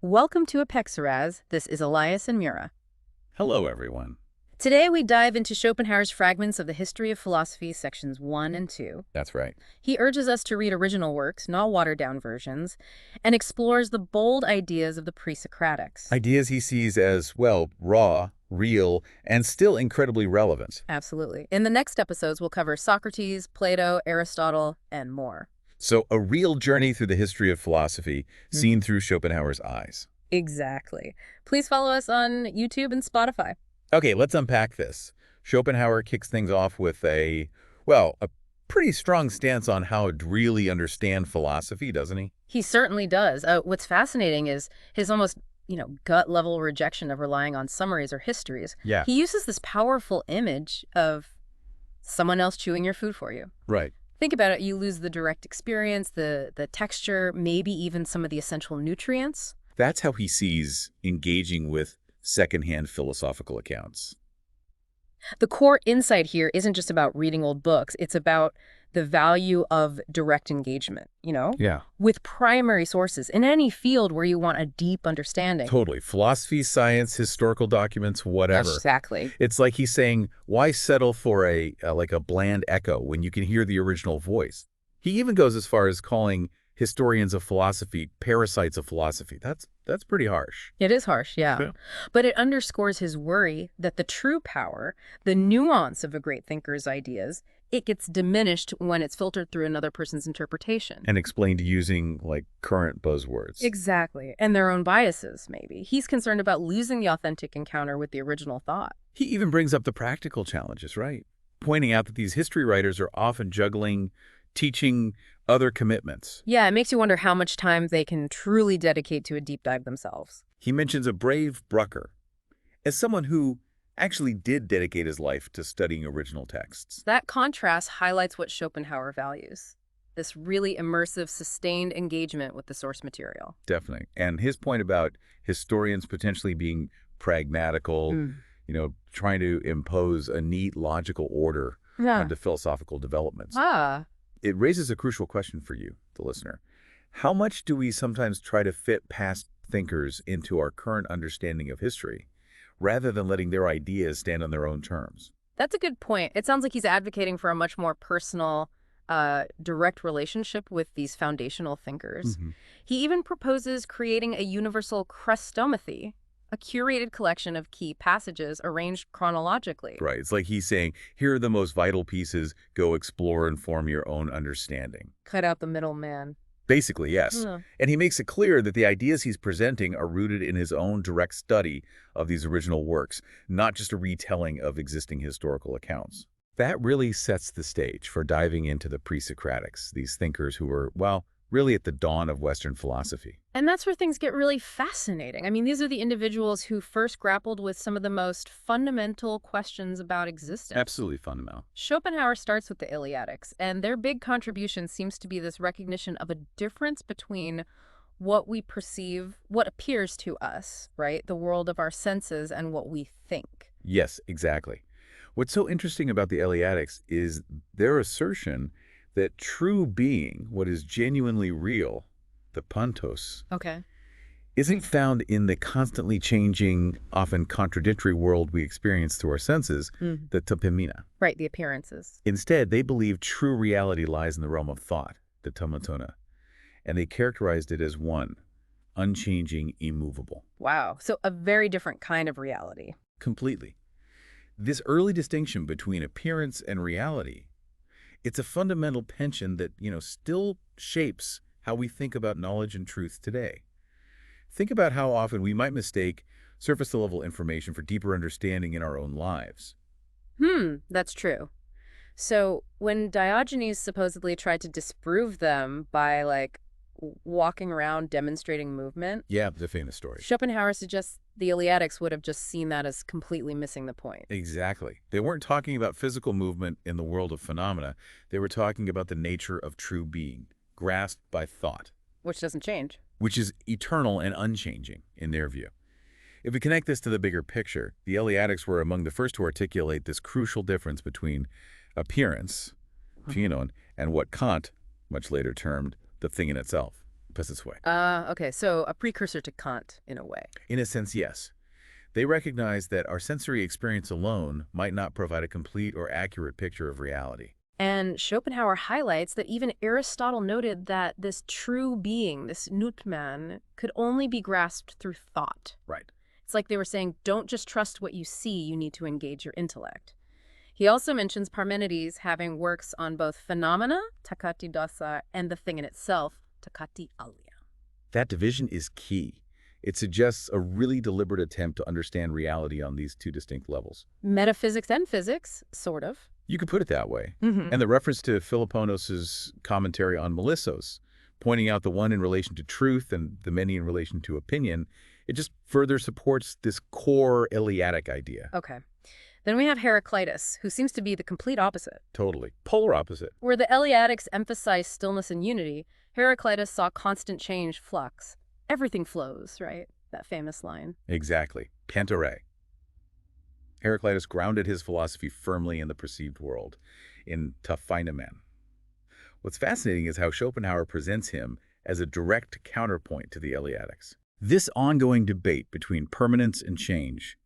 Welcome to Apexeraz. This is Elias and Mira. Hello, everyone. Today we dive into Schopenhauer's Fragments of the History of Philosophy, sections 1 and 2. That's right. He urges us to read original works, not watered-down versions, and explores the bold ideas of the pre-Socratics. Ideas he sees as, well, raw, real, and still incredibly relevant. Absolutely. In the next episodes, we'll cover Socrates, Plato, Aristotle, and more. So a real journey through the history of philosophy seen through Schopenhauer's eyes. Exactly. Please follow us on YouTube and Spotify. Okay, let's unpack this. Schopenhauer kicks things off with a pretty strong stance on how to really understand philosophy, doesn't he? He certainly does. What's fascinating is his almost, gut-level rejection of relying on summaries or histories. Yeah. He uses this powerful image of someone else chewing your food for you. Right. Think about it. You lose the direct experience, the texture, maybe even some of the essential nutrients. That's how he sees engaging with secondhand philosophical accounts. The core insight here isn't just about reading old books. It's about the value of direct engagement, Yeah. with primary sources in any field where you want a deep understanding. Totally. Philosophy, science, historical documents, whatever. Exactly. It's like he's saying, why settle for a bland echo when you can hear the original voice? He even goes as far as calling historians of philosophy parasites of philosophy. That's pretty harsh. It is harsh, yeah. Yeah. But it underscores his worry that the true power, the nuance of a great thinker's ideas, it gets diminished when it's filtered through another person's interpretation. And explained using, current buzzwords. Exactly. And their own biases, maybe. He's concerned about losing the authentic encounter with the original thought. He even brings up the practical challenges, right? Pointing out that these history writers are often juggling teaching other commitments. Yeah, it makes you wonder how much time they can truly dedicate to a deep dive themselves. He mentions a brave Brucker as someone who actually did dedicate his life to studying original texts. That contrast highlights what Schopenhauer values. This really immersive, sustained engagement with the source material. Definitely. And his point about historians potentially being pragmatical, trying to impose a neat, logical order onto philosophical developments. It raises a crucial question for you, the listener. How much do we sometimes try to fit past thinkers into our current understanding of history, rather than letting their ideas stand on their own terms? That's a good point. It sounds like he's advocating for a much more personal, direct relationship with these foundational thinkers. He even proposes creating a universal chrestomathy, a curated collection of key passages arranged chronologically. Right. It's like he's saying, here are the most vital pieces, go explore and form your own understanding. Cut out the middleman. Basically, yes. And he makes it clear that the ideas he's presenting are rooted in his own direct study of these original works, not just a retelling of existing historical accounts. That really sets the stage for diving into the pre-Socratics, these thinkers who were, really at the dawn of Western philosophy. And that's where things get really fascinating. I mean, these are the individuals who first grappled with some of the most fundamental questions about existence. Absolutely fundamental. Schopenhauer starts with the Eleatics, and their big contribution seems to be this recognition of a difference between what we perceive, what appears to us, right? The world of our senses and what we think. Yes, exactly. What's so interesting about the Eleatics is their assertion that true being, what is genuinely real, the pantos, isn't found in the constantly changing, often contradictory world we experience through our senses, the tapemina. Right, the appearances. Instead, they believe true reality lies in the realm of thought, the tamatona, and they characterized it as one, unchanging, immovable. Wow, so a very different kind of reality. Completely. This early distinction between appearance and reality, it's a fundamental tension that, still shapes how we think about knowledge and truth today. Think about how often we might mistake surface-level information for deeper understanding in our own lives. That's true. So when Diogenes supposedly tried to disprove them by, walking around demonstrating movement, Yeah, the famous story. Schopenhauer suggests the Eleatics would have just seen that as completely missing the point. Exactly. They weren't talking about physical movement in the world of phenomena. They were talking about the nature of true being, grasped by thought, Which doesn't change. which is eternal and unchanging in their view. If we connect this to the bigger picture, the Eleatics were among the first to articulate this crucial difference between appearance, phenomenon, and what Kant much later termed the thing in itself. puts its way. Okay, so a precursor to Kant, in a way. In a sense, yes. They recognize that our sensory experience alone might not provide a complete or accurate picture of reality. And Schopenhauer highlights that even Aristotle noted that this true being, this Nutman, could only be grasped through thought. Right. It's like they were saying, don't just trust what you see, you need to engage your intellect. He also mentions Parmenides having works on both phenomena, takati dasa, and the thing in itself, takati alia. That division is key. It suggests a really deliberate attempt to understand reality on these two distinct levels. Metaphysics and physics, sort of. You could put it that way. And the reference to Philoponos's commentary on Melissos, pointing out the one in relation to truth and the many in relation to opinion, it just further supports this core Eleatic idea. Okay. Then we have Heraclitus, who seems to be the complete opposite. Totally. Polar opposite. Where the Eleatics emphasize stillness and unity, Heraclitus saw constant change, flux. Everything flows, right? That famous line. Exactly. Pantare. Heraclitus grounded his philosophy firmly in the perceived world, in ta phainemen. What's fascinating is how Schopenhauer presents him as a direct counterpoint to the Eleatics. This ongoing debate between permanence and change,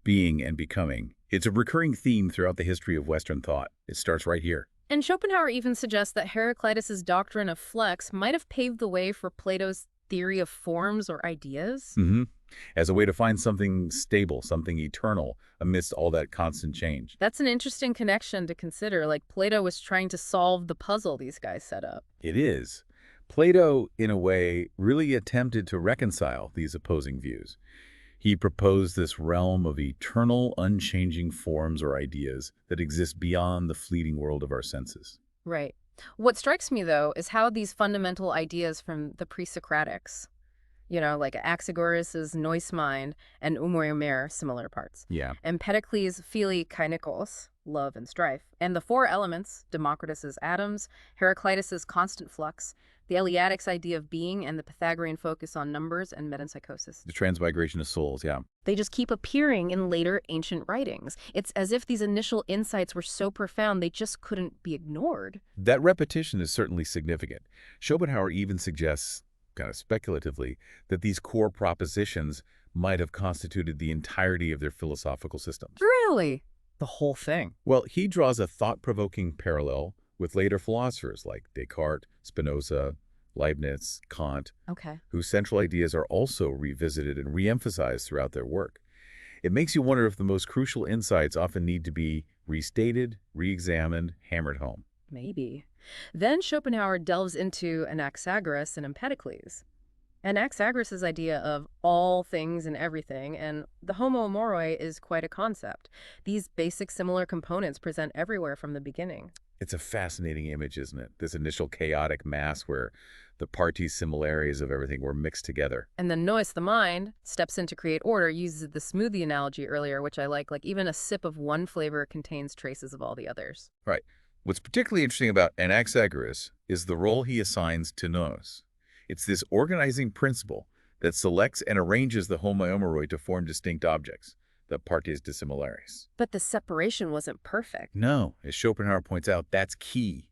being and becoming, it's a recurring theme throughout the history of Western thought. It starts right here. And Schopenhauer even suggests that Heraclitus's doctrine of flux might have paved the way for Plato's theory of forms or ideas. As a way to find something stable, something eternal, amidst all that constant change. That's an interesting connection to consider, like Plato was trying to solve the puzzle these guys set up. It is. Plato, in a way, really attempted to reconcile these opposing views. He proposed this realm of eternal, unchanging forms or ideas that exist beyond the fleeting world of our senses. Right. What strikes me, though, is how these fundamental ideas from the pre-Socratics, like Anaxagoras' nous mind and Eumer, similar parts. Yeah. Empedocles' phili kainikos, love and strife, and the four elements, Democritus' atoms, Heraclitus' constant flux, the Eleatics' idea of being, and the Pythagorean focus on numbers and metempsychosis. The transmigration of souls, yeah. They just keep appearing in later ancient writings. It's as if these initial insights were so profound they just couldn't be ignored. That repetition is certainly significant. Schopenhauer even suggests, kind of speculatively, that these core propositions might have constituted the entirety of their philosophical systems. Really? The whole thing? Well, he draws a thought-provoking parallel with later philosophers like Descartes, Spinoza, Leibniz, Kant, whose central ideas are also revisited and re-emphasized throughout their work. It makes you wonder if the most crucial insights often need to be restated, re-examined, hammered home. Maybe. Then Schopenhauer delves into Anaxagoras and Empedocles. Anaxagoras' idea of all things and everything, and the homo moroi is quite a concept. These basic similar components present everywhere from the beginning. It's a fascinating image, isn't it? This initial chaotic mass where the parties similarities of everything were mixed together. And then nous, the mind, steps in to create order, uses the smoothie analogy earlier, which I like even a sip of one flavor contains traces of all the others. Right. What's particularly interesting about Anaxagoras is the role he assigns to nous. It's this organizing principle that selects and arranges the homo moroi to form distinct objects, the partes dissimilares. But the separation wasn't perfect. No, as Schopenhauer points out, that's key,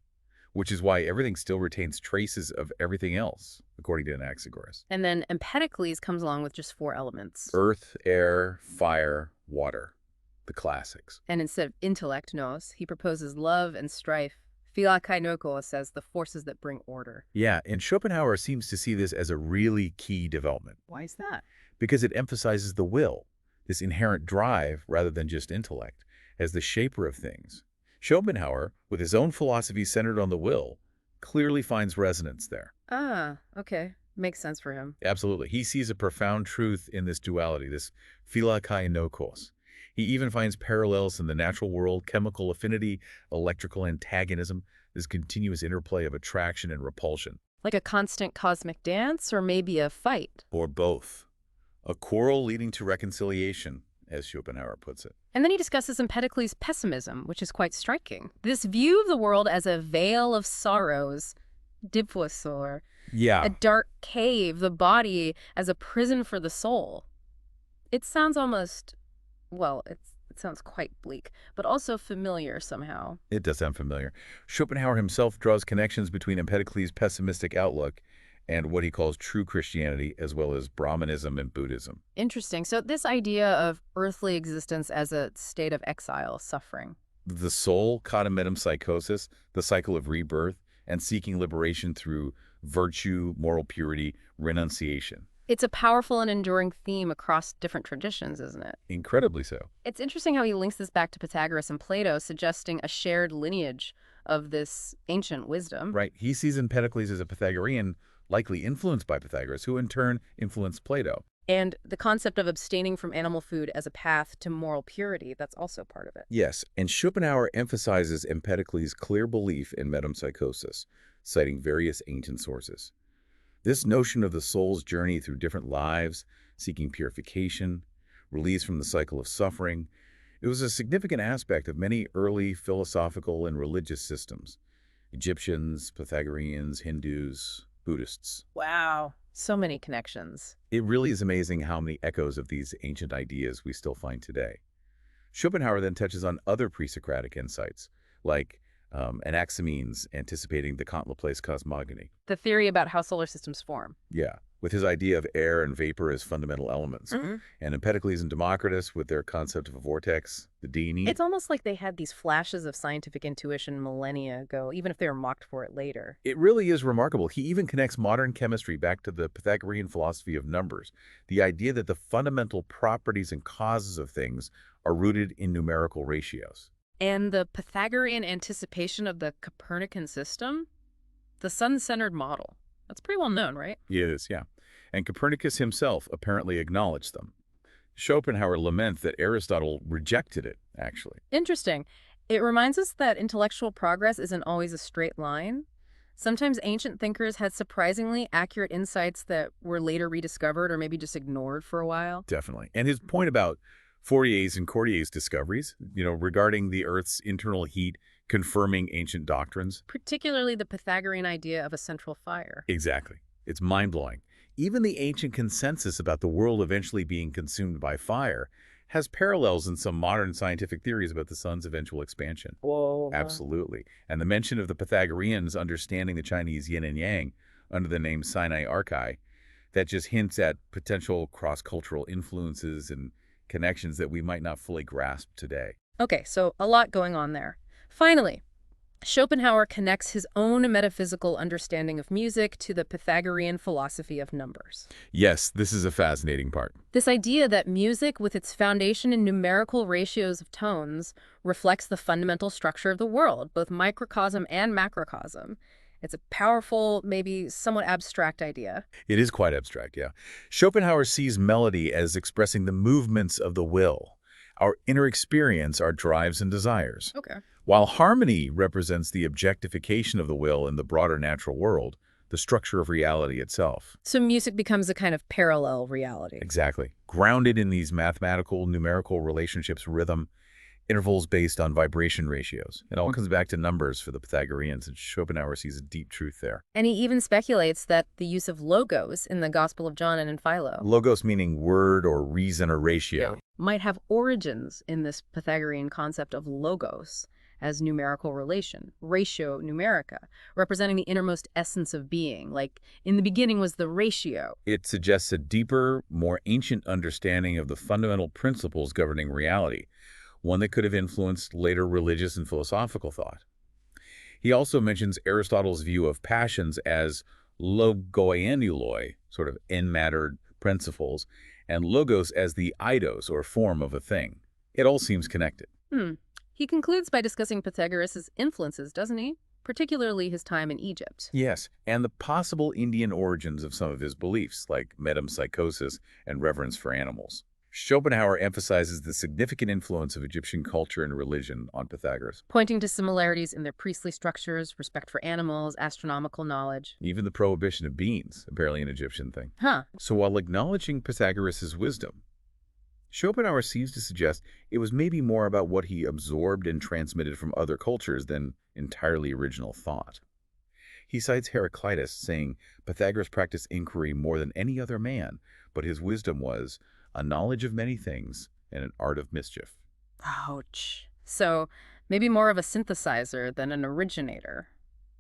which is why everything still retains traces of everything else, according to Anaxagoras. And then Empedocles comes along with just four elements. Earth, air, fire, water, the classics. And instead of intellect, nous, he proposes love and strife. Phila kainokos says the forces that bring order. Yeah, and Schopenhauer seems to see this as a really key development. Why is that? Because it emphasizes the will, this inherent drive rather than just intellect, as the shaper of things. Schopenhauer, with his own philosophy centered on the will, clearly finds resonance there. Ah, okay. Makes sense for him. Absolutely. He sees a profound truth in this duality, this phila kainokos. He even finds parallels in the natural world, chemical affinity, electrical antagonism, this continuous interplay of attraction and repulsion. Like a constant cosmic dance, or maybe a fight? Or both. A quarrel leading to reconciliation, as Schopenhauer puts it. And then he discusses Empedocles' pessimism, which is quite striking. This view of the world as a veil of sorrows, diphosaur, a dark cave, the body as a prison for the soul. It sounds almost... well, it sounds quite bleak, but also familiar somehow. It does sound familiar. Schopenhauer himself draws connections between Empedocles' pessimistic outlook and what he calls true Christianity, as well as Brahmanism and Buddhism. Interesting. So this idea of earthly existence as a state of exile, suffering. The soul, caught in metempsychosis, the cycle of rebirth, and seeking liberation through virtue, moral purity, renunciation. It's a powerful and enduring theme across different traditions, isn't it? Incredibly so. It's interesting how he links this back to Pythagoras and Plato, suggesting a shared lineage of this ancient wisdom. Right. He sees Empedocles as a Pythagorean, likely influenced by Pythagoras, who in turn influenced Plato. And the concept of abstaining from animal food as a path to moral purity, that's also part of it. Yes, and Schopenhauer emphasizes Empedocles' clear belief in metempsychosis, citing various ancient sources. This notion of the soul's journey through different lives, seeking purification, release from the cycle of suffering, it was a significant aspect of many early philosophical and religious systems. Egyptians, Pythagoreans, Hindus, Buddhists. Wow. So many connections. It really is amazing how many echoes of these ancient ideas we still find today. Schopenhauer then touches on other pre-Socratic insights, like Anaximenes anticipating the Kant-Laplace cosmogony. The theory about how solar systems form. Yeah, with his idea of air and vapor as fundamental elements. And Empedocles and Democritus with their concept of a vortex, the dini. It's almost like they had these flashes of scientific intuition millennia ago, even if they were mocked for it later. It really is remarkable. He even connects modern chemistry back to the Pythagorean philosophy of numbers, the idea that the fundamental properties and causes of things are rooted in numerical ratios. And the Pythagorean anticipation of the Copernican system, the sun-centered model. That's pretty well known, right? It is, yeah. And Copernicus himself apparently acknowledged them. Schopenhauer laments that Aristotle rejected it, actually. Interesting. It reminds us that intellectual progress isn't always a straight line. Sometimes ancient thinkers had surprisingly accurate insights that were later rediscovered or maybe just ignored for a while. Definitely. And his point about Fourier's and Cortier's discoveries, regarding the Earth's internal heat, confirming ancient doctrines. Particularly the Pythagorean idea of a central fire. Exactly. It's mind-blowing. Even the ancient consensus about the world eventually being consumed by fire has parallels in some modern scientific theories about the sun's eventual expansion. Whoa. Absolutely. And the mention of the Pythagoreans understanding the Chinese yin and yang under the name Sinai Archai, that just hints at potential cross-cultural influences and connections that we might not fully grasp today. Okay, so a lot going on there. Finally, Schopenhauer connects his own metaphysical understanding of music to the Pythagorean philosophy of numbers. Yes, this is a fascinating part. This idea that music, with its foundation in numerical ratios of tones, reflects the fundamental structure of the world, both microcosm and macrocosm. It's a powerful, maybe somewhat abstract idea. It is quite abstract, yeah. Schopenhauer sees melody as expressing the movements of the will, our inner experience, our drives and desires. Okay. While harmony represents the objectification of the will in the broader natural world, the structure of reality itself. So music becomes a kind of parallel reality. Exactly. Grounded in these mathematical, numerical relationships, rhythm, intervals based on vibration ratios. It all comes back to numbers for the Pythagoreans, and Schopenhauer sees a deep truth there. And he even speculates that the use of logos in the Gospel of John and in Philo, Logos meaning word or reason or ratio. Might have origins in this Pythagorean concept of logos as numerical relation, ratio numerica, representing the innermost essence of being. Like, in the beginning was the ratio. It suggests a deeper, more ancient understanding of the fundamental principles governing reality, one that could have influenced later religious and philosophical thought. He also mentions Aristotle's view of passions as logoienuloi, sort of en-mattered principles, and logos as the eidos, or form of a thing. It all seems connected. He concludes by discussing Pythagoras' influences, doesn't he? Particularly his time in Egypt. Yes, and the possible Indian origins of some of his beliefs, like metempsychosis and reverence for animals. Schopenhauer emphasizes the significant influence of Egyptian culture and religion on Pythagoras, pointing to similarities in their priestly structures, respect for animals, astronomical knowledge. Even the prohibition of beans, apparently an Egyptian thing. So while acknowledging Pythagoras' wisdom, Schopenhauer seems to suggest it was maybe more about what he absorbed and transmitted from other cultures than entirely original thought. He cites Heraclitus, saying Pythagoras practiced inquiry more than any other man, but his wisdom was a knowledge of many things and an art of mischief. Ouch. So maybe more of a synthesizer than an originator,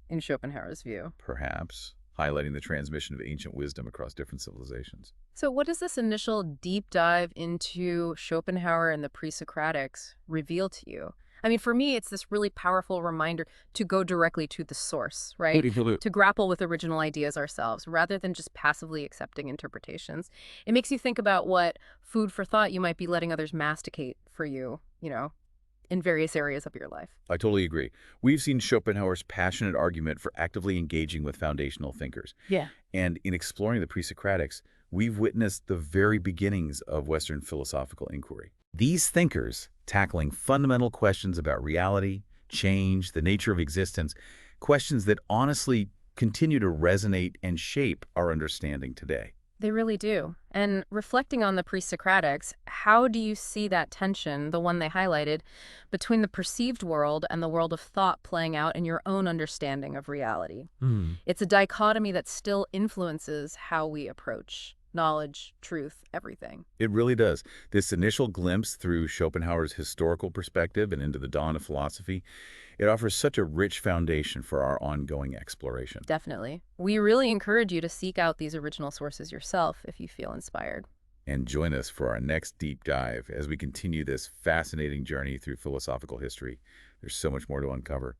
in Schopenhauer's view. Perhaps. highlighting the transmission of ancient wisdom across different civilizations. So what does this initial deep dive into Schopenhauer and the pre-Socratics reveal to you? I mean, for me, it's this really powerful reminder to go directly to the source, right? To grapple with original ideas ourselves, rather than just passively accepting interpretations. It makes you think about what food for thought you might be letting others masticate for you, in various areas of your life. I totally agree. We've seen Schopenhauer's passionate argument for actively engaging with foundational thinkers. Yeah. And in exploring the pre-Socratics, we've witnessed the very beginnings of Western philosophical inquiry. These thinkers, tackling fundamental questions about reality, change, the nature of existence, questions that honestly continue to resonate and shape our understanding today. They really do. And reflecting on the pre-Socratics, how do you see that tension, the one they highlighted, between the perceived world and the world of thought playing out in your own understanding of reality? It's a dichotomy that still influences how we approach knowledge, truth, everything. It really does. This initial glimpse through Schopenhauer's historical perspective and into the dawn of philosophy, it offers such a rich foundation for our ongoing exploration. Definitely. We really encourage you to seek out these original sources yourself if you feel inspired. And join us for our next deep dive as we continue this fascinating journey through philosophical history. There's so much more to uncover.